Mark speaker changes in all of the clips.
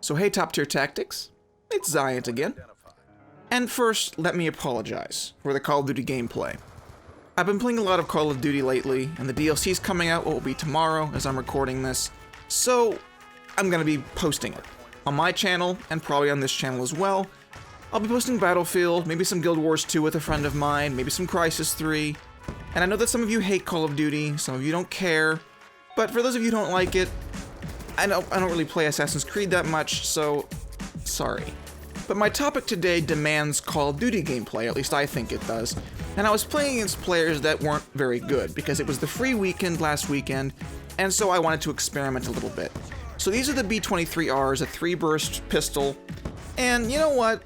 Speaker 1: So hey Top Tier Tactics, it's Xiant again. And first, let me apologize for the Call of Duty gameplay. I've been playing a lot of Call of Duty lately, and the DLC's coming out what will be tomorrow as I'm recording this, so I'm gonna be posting it on my channel, and probably on this channel as well. I'll be posting Battlefield, maybe some Guild Wars 2 with a friend of mine, maybe some Crysis 3, and I know that some of you hate Call of Duty, some of you don't care, but for those of you who don't like it, I don't really play Assassin's Creed that much, so sorry. But my topic today demands Call of Duty gameplay, at least I think it does, and I was playing against players that weren't very good, because it was the free weekend last weekend, and so I wanted to experiment a little bit. So these are the B-23Rs, a 3-burst pistol, and you know what?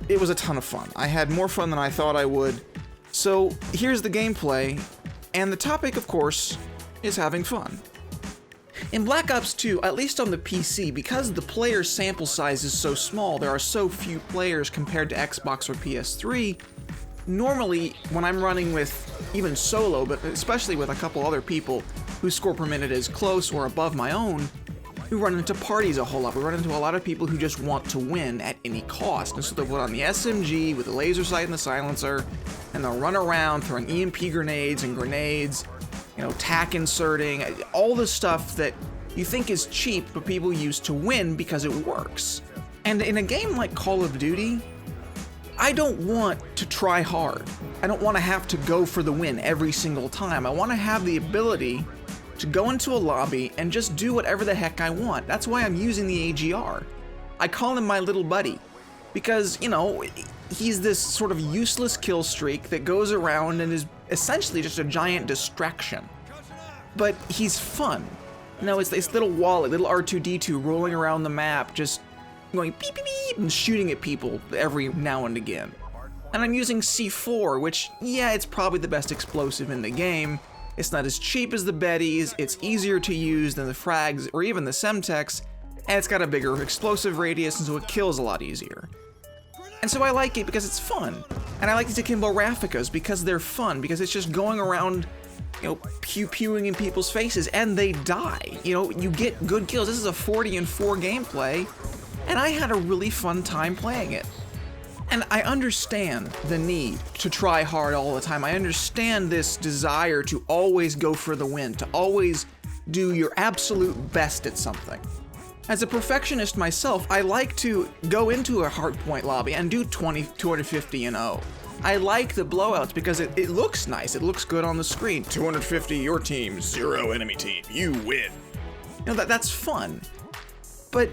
Speaker 1: It was a ton of fun. I had more fun than I thought I would. So here's the gameplay, and the topic, of course, is having fun. In Black Ops 2, at least on the PC, because the player sample size is so small, there are so few players compared to Xbox or PS3, normally when I'm running with, even solo, but especially with a couple other people whose score per minute is close or above my own, we run into parties a whole lot. We run into a lot of people who just want to win at any cost, and so they'll put on the SMG with the laser sight and the silencer, and they'll run around throwing EMP grenades and grenades, you know, tack inserting, all the stuff that you think is cheap, but people use to win because it works. And in a game like Call of Duty, I don't want to try hard. I don't want to have to go for the win every single time. I want to have the ability to go into a lobby and just do whatever the heck I want. That's why I'm using the AGR. I call him my little buddy, because, you know, he's this sort of useless kill streak that goes around and is essentially just a giant distraction. But he's fun. You know, it's this little wallet, little R2-D2 rolling around the map, just going beep beep beep and shooting at people every now and again. And I'm using C4, which, yeah, it's probably the best explosive in the game. It's not as cheap as the Bettys, it's easier to use than the frags or even the Semtex, and it's got a bigger explosive radius, and so it kills a lot easier. And so I like it because it's fun. And I like these Akimbo Raficas because they're fun, because it's just going around, you know, pew-pewing in people's faces, and they die. You know, you get good kills. This is a 40-4 gameplay, and I had a really fun time playing it. And I understand the need to try hard all the time. I understand this desire to always go for the win, to always do your absolute best at something. As a perfectionist myself, I like to go into a Hardpoint lobby and do 250 and 0. I like the blowouts because it looks nice, it looks good on the screen. 250 your team, 0 enemy team, you win. You know, that's fun. But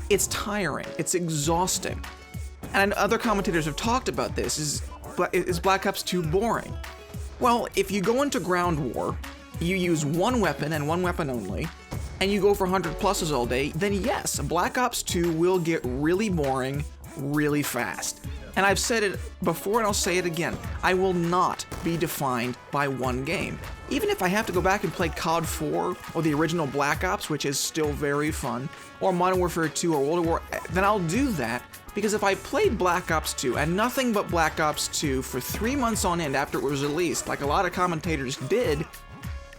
Speaker 1: it's tiring, it's exhausting. And other commentators have talked about this, is Black Ops 2 boring? Well, if you go into ground war, you use one weapon and one weapon only, and you go for 100 pluses all day, then yes, Black Ops 2 will get really boring really fast. And I've said it before and I'll say it again, I will not be defined by one game. Even if I have to go back and play COD 4 or the original Black Ops, which is still very fun, or Modern Warfare 2 or World War, then I'll do that, because if I played Black Ops 2 and nothing but Black Ops 2 for 3 months on end after it was released, like a lot of commentators did,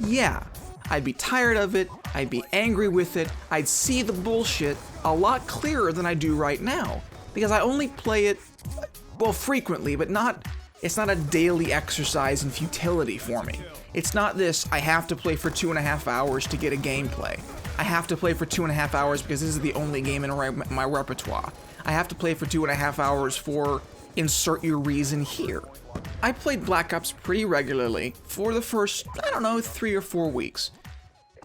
Speaker 1: yeah, I'd be tired of it, I'd be angry with it, I'd see the bullshit a lot clearer than I do right now, because I only play it, well, frequently, but it's not a daily exercise in futility for me. It's not this, I have to play for 2.5 hours to get a gameplay. I have to play for 2.5 hours because this is the only game in my repertoire. I have to play for 2.5 hours for insert your reason here. I played Black Ops pretty regularly for the first, I don't know, 3 or 4 weeks.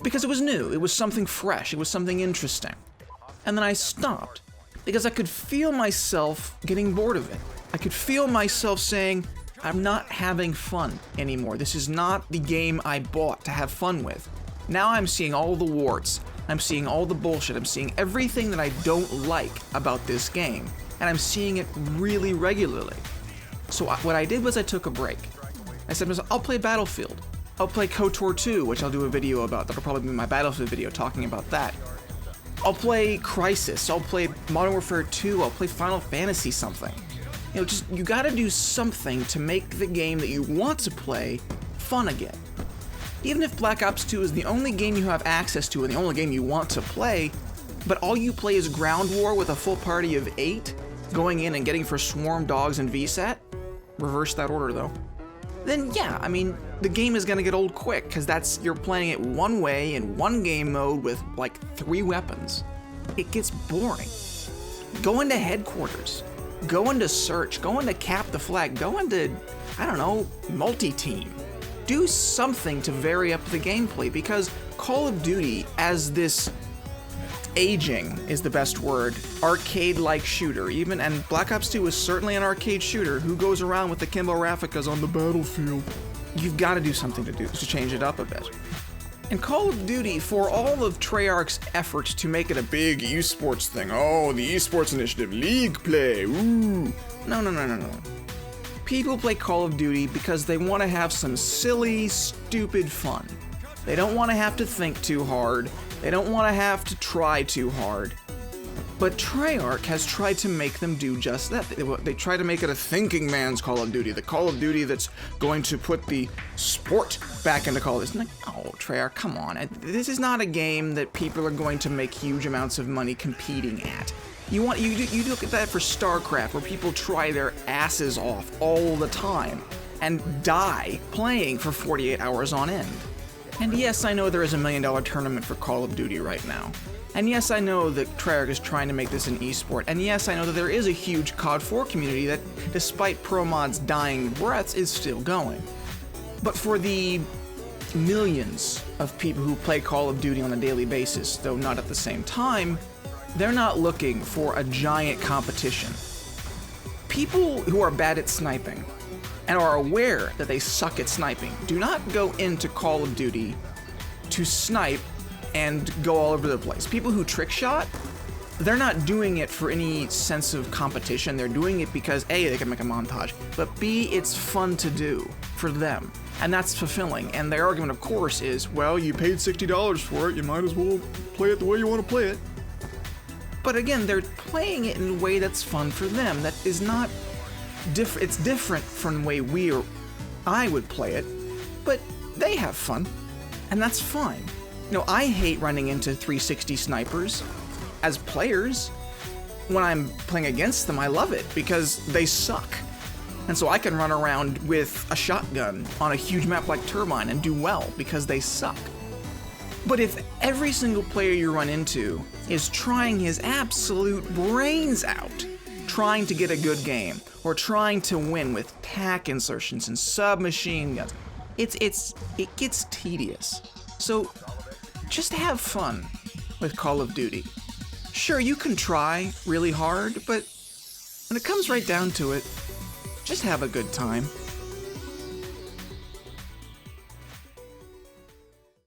Speaker 1: Because it was new, it was something fresh, it was something interesting. And then I stopped, because I could feel myself getting bored of it. I could feel myself saying, I'm not having fun anymore. This is not the game I bought to have fun with. Now I'm seeing all the warts, I'm seeing all the bullshit, I'm seeing everything that I don't like about this game, and I'm seeing it really regularly. So what I did was I took a break. I said, I'll play Battlefield. I'll play KOTOR 2, which I'll do a video about. That'll probably be my Battlefield video talking about that. I'll play Crysis, I'll play Modern Warfare 2, I'll play Final Fantasy something. You know, just, you gotta do something to make the game that you want to play fun again. Even if Black Ops 2 is the only game you have access to and the only game you want to play, but all you play is Ground War with a full party of 8, going in and getting for Swarm, Dogs, and VSAT, reverse that order though, then yeah, I mean, the game is gonna get old quick, because you're playing it one way in one game mode with like 3 weapons. It gets boring. Go into Headquarters, go into Search, go into Cap the Flag, go into, I don't know, Multi-Team. Do something to vary up the gameplay, because Call of Duty, as this aging is the best word, arcade-like shooter, and Black Ops 2 is certainly an arcade shooter. Who goes around with the Kimbo Raficas on the battlefield? You've got to do something to change it up a bit. And Call of Duty, for all of Treyarch's efforts to make it a big esports thing, oh, the esports initiative, league play, ooh. No. People play Call of Duty because they want to have some silly, stupid fun. They don't want to have to think too hard. They don't want to have to try too hard. But Treyarch has tried to make them do just that. They try to make it a thinking man's Call of Duty, the Call of Duty that's going to put the sport back into Call of Duty. Oh, Treyarch, come on. This is not a game that people are going to make huge amounts of money competing at. You look at that for StarCraft, where people try their asses off all the time and die playing for 48 hours on end. And yes, I know there is $1 million tournament for Call of Duty right now. And yes, I know that Treyarch is trying to make this an esport. And yes, I know that there is a huge COD 4 community that, despite ProMod's dying breaths, is still going. But for the millions of people who play Call of Duty on a daily basis, though not at the same time, they're not looking for a giant competition. People who are bad at sniping and are aware that they suck at sniping do not go into Call of Duty to snipe and go all over the place. People who trick shot, they're not doing it for any sense of competition. They're doing it because A, they can make a montage, but B, it's fun to do for them. And that's fulfilling. And their argument, of course, is, well, you paid $60 for it, you might as well play it the way you want to play it. But again, they're playing it in a way that's fun for them. That is not different. It's different from the way I would play it, but they have fun, and that's fine. You know, I hate running into 360 snipers as players. When I'm playing against them, I love it because they suck. And so I can run around with a shotgun on a huge map like Turbine and do well because they suck. But if every single player you run into is trying his absolute brains out, trying to get a good game, or trying to win with tac insertions and submachine guns, it gets tedious. So just have fun with Call of Duty. Sure, you can try really hard, but when it comes right down to it, just have a good time.